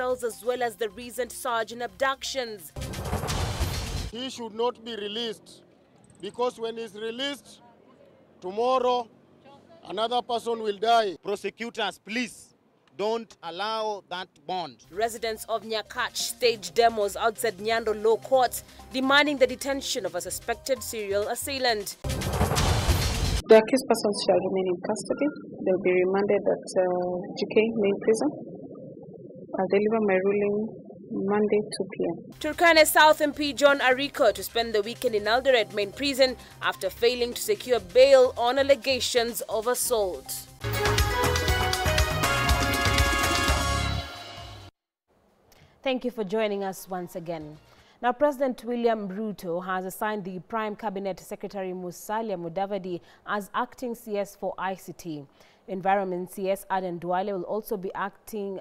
kidnappings as well as the recent surge in abductions. He should not be released, because when he's released, tomorrow another person will die. Prosecutors, please don't allow that bond. Residents of Nyakach staged demos outside Nyando Law Court, demanding the detention of a suspected serial assailant. The accused persons shall remain in custody. They'll be remanded at GK main prison. I'll deliver my ruling Monday 2 p.m. Turana South MP John Ariko to spend the weekend in Eldoret main prison after failing to secure bail on allegations of assault. Thank you for joining us once again. Now, President William Ruto has assigned the Prime Cabinet Secretary Musalia Mudavadi as acting CS for ICT. Environment CS Aden Duale will also be acting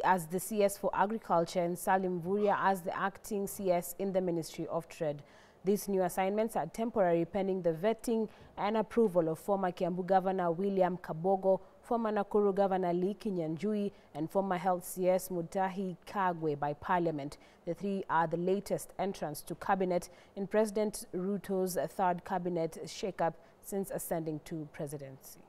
as the CS for Agriculture, and Salim Vuria as the acting CS in the Ministry of Trade. These new assignments are temporary pending the vetting and approval of former Kiambu Governor William Kabogo, former Nakuru Governor Lee Kinyanjui, and former Health CS Mutahi Kagwe by Parliament. The three are the latest entrants to cabinet in President Ruto's third cabinet shakeup since ascending to presidency.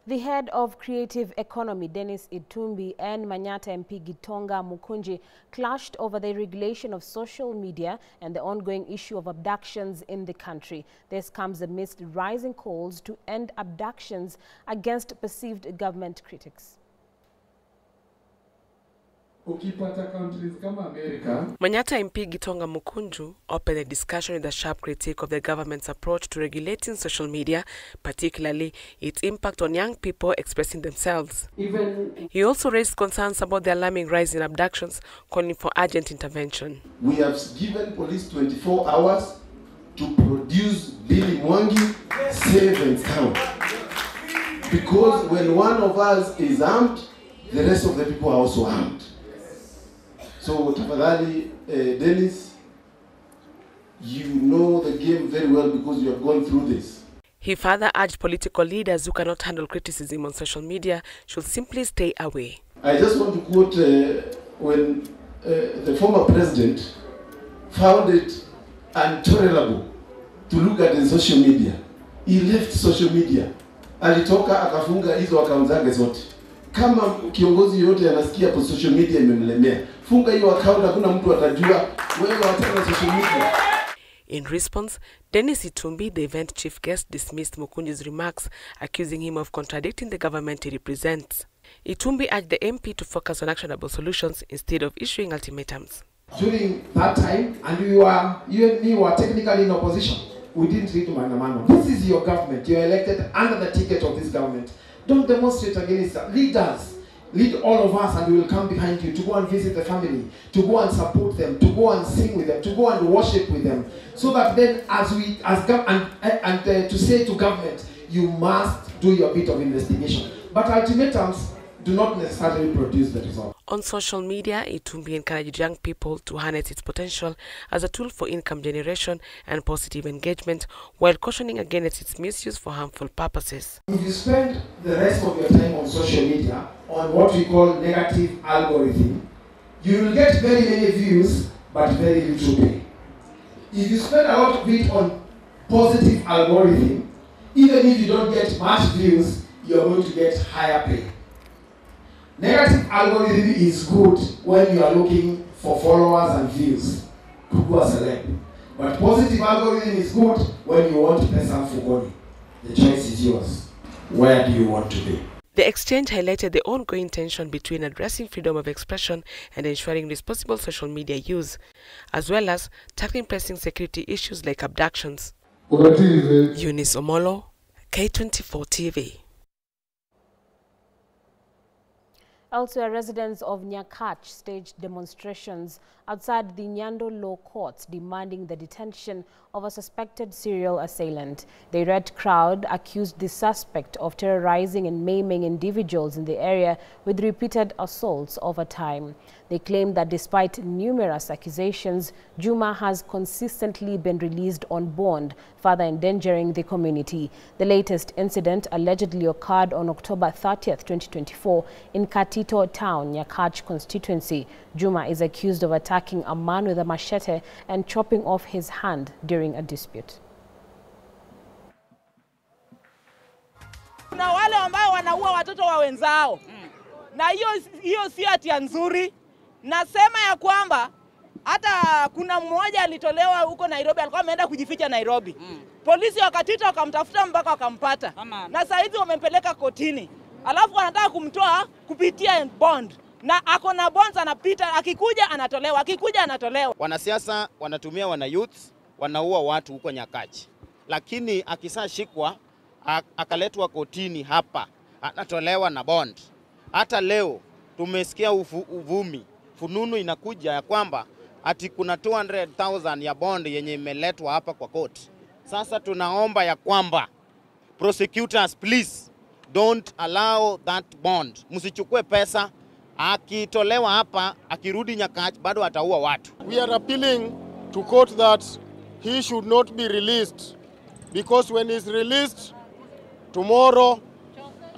The head of creative economy, Dennis Itumbi, and Manyata MP Gitonga Mukunji clashed over the regulation of social media and the ongoing issue of abductions in the country. This comes amidst rising calls to end abductions against perceived government critics. Manyata MP Gitonga Mukunju opened a discussion with a sharp critique of the government's approach to regulating social media, particularly its impact on young people expressing themselves. He also raised concerns about the alarming rise in abductions, calling for urgent intervention. We have given police 24 hours to produce Billy Mwangi, save and count. Because when one of us is armed, the rest of the people are also armed. So, tafadhali, Dennis, you know the game very well because you have gone through this. He further urged political leaders who cannot handle criticism on social media should simply stay away. I just want to quote when the former president found it intolerable to look at the social media. He left social media. Alitoka akafunga hizo account zake zote. Kama kiongozi yote anasikia kwa social media imemlemea, funga hiyo account, hakuna mtu atajua wewe wataka social media. In response, Dennis Itumbi, the event chief guest, dismissed Mukunji's remarks, accusing him of contradicting the government he represents. Itumbi urged the MP to focus on actionable solutions instead of issuing ultimatums. During that time, and you and me were technically in opposition, we didn't read Manamano. This is your government. You're elected under the ticket of this government. Don't demonstrate against us. Lead us. Lead all of us, and we will come behind you to go and visit the family, to go and support them, to go and sing with them, to go and worship with them. So that then, to say to government, you must do your bit of investigation. But ultimatums do not necessarily produce the result. On social media, Itumbi encouraged young people to harness its potential as a tool for income generation and positive engagement, while cautioning against its misuse for harmful purposes. If you spend the rest of your time on social media on what we call negative algorithm, you will get very many views but very little pay. If you spend a lot of it on positive algorithm, even if you don't get much views, you're going to get higher pay. Negative algorithm is good when you are looking for followers and views to go a celeb. But positive algorithm is good when you want to pay some for money. The choice is yours. Where do you want to be? The exchange highlighted the ongoing tension between addressing freedom of expression and ensuring responsible social media use, as well as tackling pressing security issues like abductions. Eunice Omolo, K24 TV. Elsewhere, residents of Nyakach staged demonstrations outside the Nyando Law Courts demanding the detention of a suspected serial assailant. The red crowd accused the suspect of terrorizing and maiming individuals in the area with repeated assaults over time. They claimed that despite numerous accusations, Juma has consistently been released on bond, further endangering the community. The latest incident allegedly occurred on October 30th, 2024 in K24 town, Nyakach constituency. Juma is accused of attacking a man with a machete and chopping off his hand during a dispute. Kuna wale ambao wanaua watoto wa wenzao. Na hiyo si hatia nzuri. Nasema ya kwamba hata kuna mmoja alitolewa huko Nairobi, alikuwa ameenda kujificha Nairobi. Polisi wakatita wakamtafuta mpaka wakampata. Na sasa hivi wamempeleka kotini. Alafu wanataka kumtoa kupitia bond. Na ako na bonds anapita, akikuja anatolewa, akikuja anatolewa. Wanasiasa wanatumia wana youth, wanaua watu huko Nyakach. Lakini akisashikwa akaletwa kotini hapa, anatolewa na bond. Hata leo tumesikia uvumi, fununu inakuja ya kwamba ati kuna 200,000 ya bond yenye imeletwa hapa kwa court. Sasa tunaomba ya kwamba prosecutors, please don't allow that bond. Msichukue pesa, akitolewa hapa, akirudi Nyakach bado ataua watu. We are appealing to court that he should not be released, because when he's released, tomorrow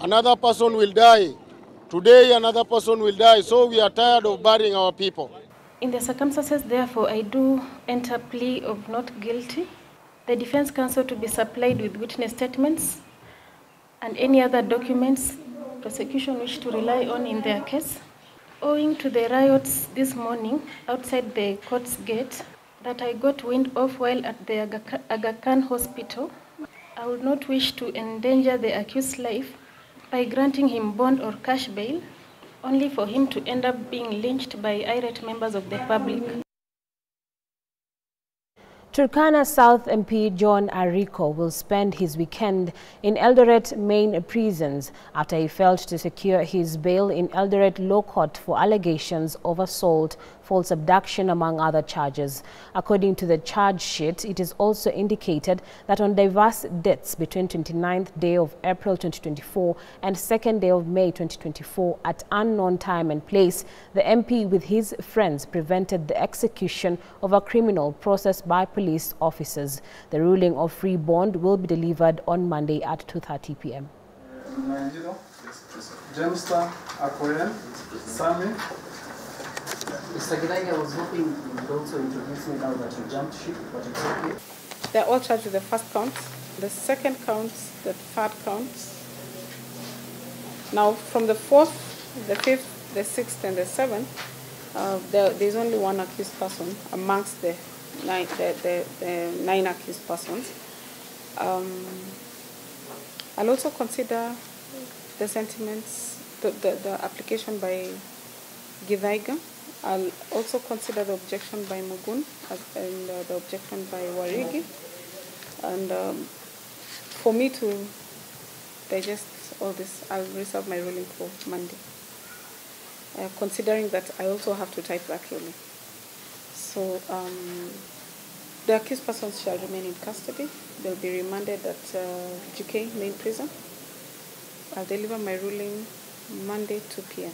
another person will die. Today another person will die. So we are tired of burying our people. In the circumstances, therefore, I do enter plea of not guilty. The defense counsel to be supplied with witness statements and any other documents prosecution wish to rely on in their case. Owing to the riots this morning outside the court's gate that I got wind of while at the Aga Khan hospital, I would not wish to endanger the accused's life by granting him bond or cash bail, only for him to end up being lynched by irate members of the public. Turana South MP John Ariko will spend his weekend in Eldoret main prisons after he failed to secure his bail in Eldoret Law Court for allegations of assault, false abduction, among other charges. According to the charge sheet, it is also indicated that on diverse dates between 29th day of April 2024 and 2nd day of May 2024 at unknown time and place, the MP with his friends prevented the execution of a criminal process by police officers. The ruling of free bond will be delivered on Monday at 2:30 p.m. Mr. Gidai, I was hoping you would also introduce me now that you jumped ship, but it's okay. They're all charged with the first count, the second count, the third count. Now, from the 4th, the 5th, the 6th, and the 7th, there's only one accused person amongst the 9 accused persons. I'll also consider the sentiments, the application by Githaiga. I'll also consider the objection by Mugun and the objection by Warigi. And for me to digest all this, I'll reserve my ruling for Monday, considering that I also have to type that ruling. So the accused persons shall remain in custody. They'll be remanded at GK main prison. I'll deliver my ruling Monday 2 p.m.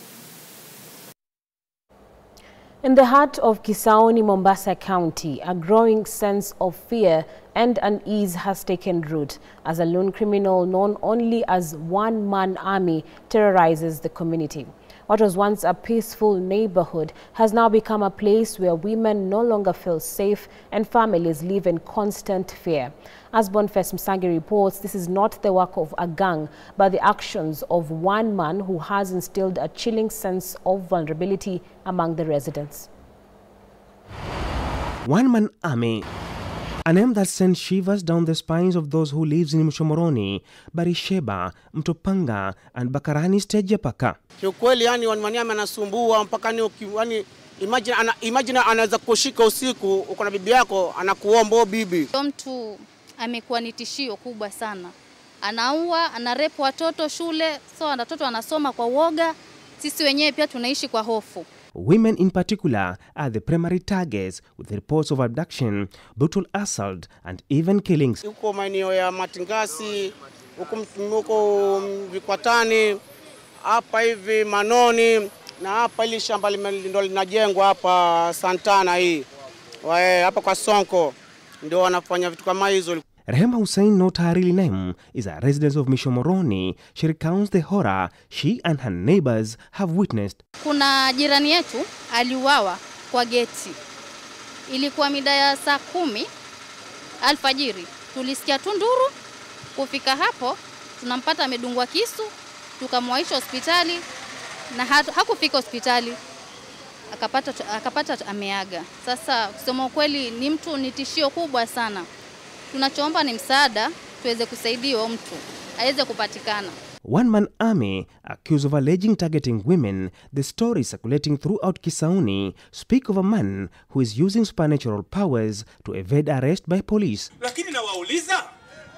In the heart of Kisauni, Mombasa County, a growing sense of fear and unease has taken root as a lone criminal known only as one-man army terrorizes the community. What was once a peaceful neighborhood has now become a place where women no longer feel safe and families live in constant fear. As Boniface Msangi reports, this is not the work of a gang, but the actions of one man who has instilled a chilling sense of vulnerability among the residents. One-man army, a name that sends shivers down the spines of those who live in Mshomoroni, Barisheba, Mtopanga, and Bakarani stage ya paka. Kiukweli yani one-man army anasumbua mpaka ni imagine anaweza kushika usiku uko na bibi yako anakuomba bibi. Mtu amekuwa ni tishio kubwa sana. Anaua, anarepu watoto shule, so watoto wanasoma kwa uoga. sisi wenyewe pia tunaishi kwa hofu. Women in particular are the primary targets, with reports of abduction, brutal assault and even killings. Huko maeneo ya Matingasi, huko Vikwatani, hapa hivi Manoni, na hapa ili shamba ndio linajengwa hapa Santana hii. Hapa kwa Sonko ndio wanafanya vitu kama hizo. Rehema Hussein, not her real name, is a resident of Mishomoroni. She recounts the horror she and her neighbors have witnessed. Kuna jirani yetu aliuawa kwa geti. Ilikuwa mida ya saa 10 alfajiri. Tulisikia tunduru, kufika hapo tunampata amedungwa kisu, tukamwaisha hospitali na hakufika hospitali. Akapata ameaga. Sasa kusema kweli ni mtu ni tishio kubwa sana. Tunachoomba ni msaada tuweze kusaidiwa mtu aweze kupatikana. One-man army accused of alleging targeting women. The stories circulating throughout Kisauni speak of a man who is using supernatural powers to evade arrest by police. Lakini na wauliza,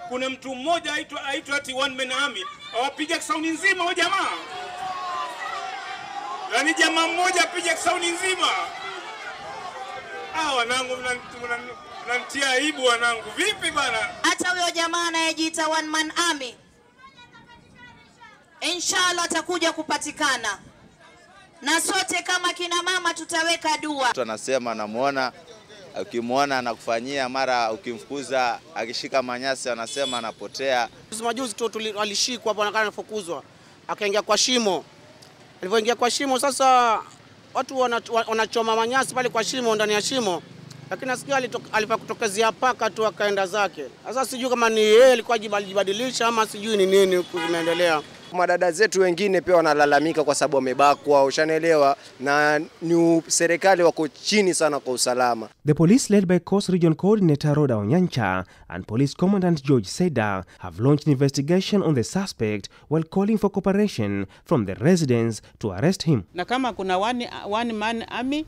kuna mtu mmoja aitwa ati one-man army, awapiga Kisauni nzima wa jamaa. Yaani jamaa mmoja apiga Kisauni nzima. Wanangu mnanitia aibu wanangu. Vipi bana? Hata huyo jamaa anayejiita one man army, inshallah atakuja kupatikana. Na sote kama kina mama tutaweka dua. Mtu anasema anamuona, ukimwona anakufanyia, mara ukimfukuza akishika manyasi anasema anapotea. Majuzi tu alishikwa hapo anakaa anafukuzwa. Akaingia kwa shimo. Alipoingia kwa shimo sasa watu wanachoma manyasi pale kwa shimo, ndani ya shimo. Lakini nasikia alipokutokezea paka tu akaenda zake. Sasa sijui kama ni yeye alikuwa ajibadilisha ama sijui ni nini kunaendelea. Madada zetu wengine pia wanalalamika kwa sababu wamebakwa, ushanelewa, na ni serikali wako chini sana kwa usalama. The police, led by Coast Region Coordinator Roda Onyancha and Police Commandant George Seda, have launched an investigation on the suspect while calling for cooperation from the residents to arrest him. Na kama kuna one man army,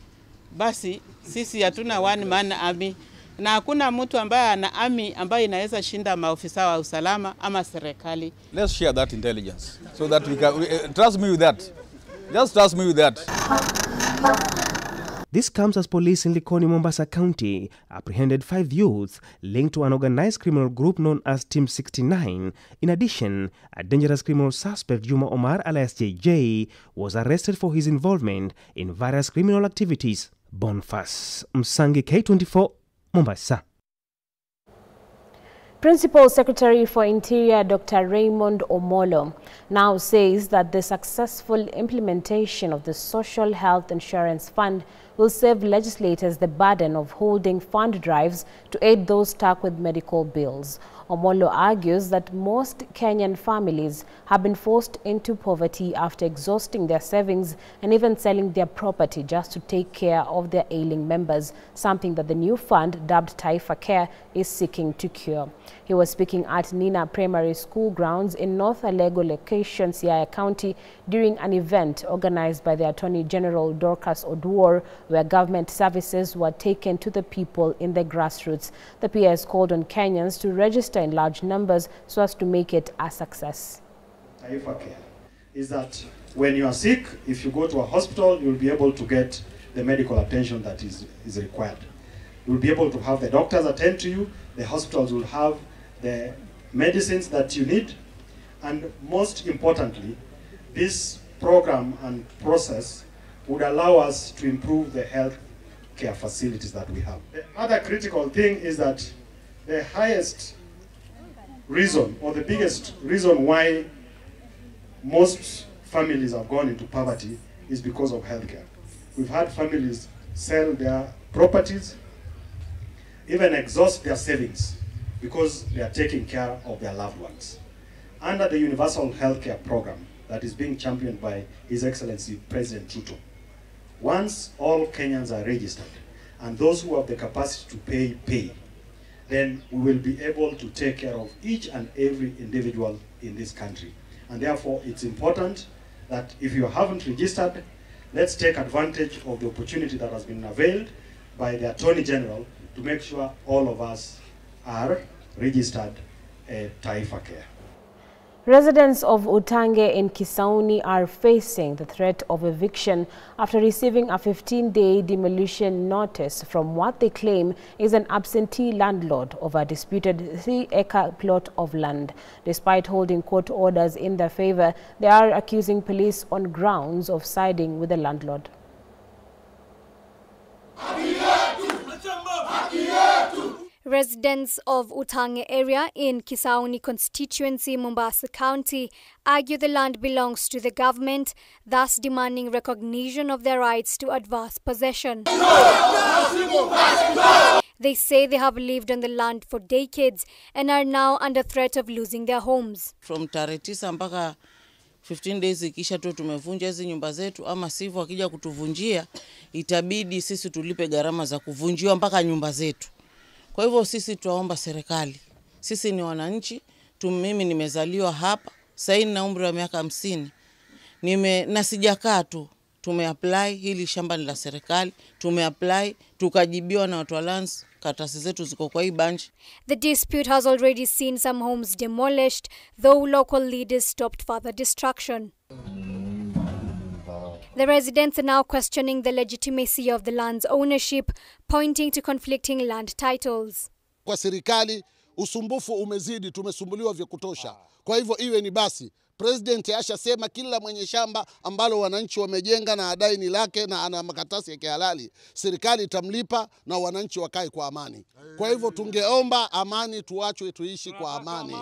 basi sisi hatuna one man army. Na hakuna mtu ambaye ana army ambaye inaweza shinda maofisa wa usalama ama serikali. Let's share that intelligence so that we can trust me with that. Just trust me with that. This comes as police in Likoni, Mombasa County apprehended 5 youths linked to an organized criminal group known as Team 69. In addition, a dangerous criminal suspect, Juma Omar alias JJ, was arrested for his involvement in various criminal activities. Bonfas Msangi, K24, Mombasa. Principal Secretary for Interior Dr. Raymond Omolo now says that the successful implementation of the Social Health Insurance Fund will save legislators the burden of holding fund drives to aid those stuck with medical bills. Omolo argues that most Kenyan families have been forced into poverty after exhausting their savings and even selling their property just to take care of their ailing members, something that the new fund, dubbed TAA Care, is seeking to cure. He was speaking at Nina Primary School grounds in North Alego location, Siaya County, during an event organized by the Attorney General Dorcas Oduor, where government services were taken to the people in the grassroots. The PA has called on Kenyans to register in large numbers so as to make it a success. TAA Care is that when you are sick, if you go to a hospital, you'll be able to get the medical attention that is required. You'll be able to have the doctors attend to you, the hospitals will have the medicines that you need, and most importantly, this program and process would allow us to improve the health care facilities that we have. The other critical thing is that the highest reason, or the biggest reason why most families have gone into poverty is because of healthcare. We've had families sell their properties, even exhaust their savings because they are taking care of their loved ones. Under the Universal Healthcare Program that is being championed by His Excellency President Ruto, once all Kenyans are registered and those who have the capacity to pay, then we will be able to take care of each and every individual in this country. And therefore, it's important that if you haven't registered, let's take advantage of the opportunity that has been availed by the Attorney General to make sure all of us are registered at TAA Care. Residents of Utange in Kisauni are facing the threat of eviction after receiving a 15-day demolition notice from what they claim is an absentee landlord of a disputed 3-acre plot of land. Despite holding court orders in their favor, they are accusing police on grounds of siding with the landlord. Residents of Utange area in Kisauni constituency, Mombasa County, argue the land belongs to the government, thus demanding recognition of their rights to adverse possession. They say they have lived on the land for decades and are now under threat of losing their homes. From tarehe 9 mpaka 15 days ikisha tu tumevunja hizi nyumba zetu, ama sivyo akija kutuvunjia itabidi sisi tulipe gharama za kuvunjiwa mpaka nyumba zetu. Kwa hivyo sisi tuwaomba serikali. Sisi ni wananchi, mimi nimezaliwa hapa, sasa nina umri wa miaka 50. Na sijakaa tu. Tumeapply, hili shamba ni la serikali, tumeapply, tukajibiwa na watu wa lands, karatasi zetu ziko kwa hii bunch. The dispute has already seen some homes demolished, though local leaders stopped further destruction. The residents are now questioning the legitimacy of the land's ownership, pointing to conflicting land titles. Kwa serikali, usumbufu umezidi, tumesumbuliwa vya kutosha. Kwa hivyo iwe ni basi. President ashasema kila mwenye shamba ambalo wananchi wamejenga na adai ni lake na ana makaratasi ya kihalali, serikali itamlipa na wananchi wakae kwa amani. Kwa hivyo tungeomba amani, tuachwe tuishi kwa amani.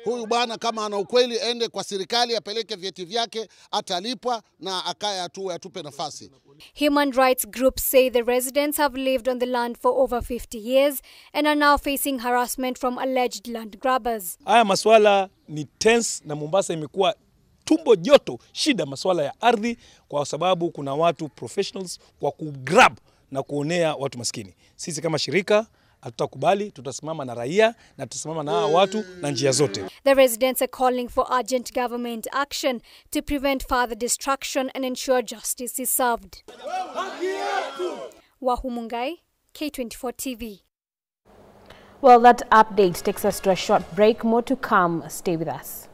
Huyu bwana kama ana ukweli ende kwa serikali, apeleke vyeti vyake, atalipwa na akae atupe nafasi. Human rights groups say the residents have lived on the land for over 50 years and are now facing harassment from alleged land grabbers. Haya maswala ni tense na Mombasa imekuwa tumbo joto shida maswala ya ardhi kwa sababu kuna watu professionals kwa kugrab na kuonea watu maskini. Sisi kama shirika hatutakubali, tutasimama na raia na tutasimama na watu na njia zote. The residents are calling for urgent government action to prevent further destruction and ensure justice is served. Wahumungai, K24 TV. Well, that update takes us to a short break. More to come. Stay with us.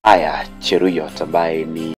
Aya Cheruyot ambaye ni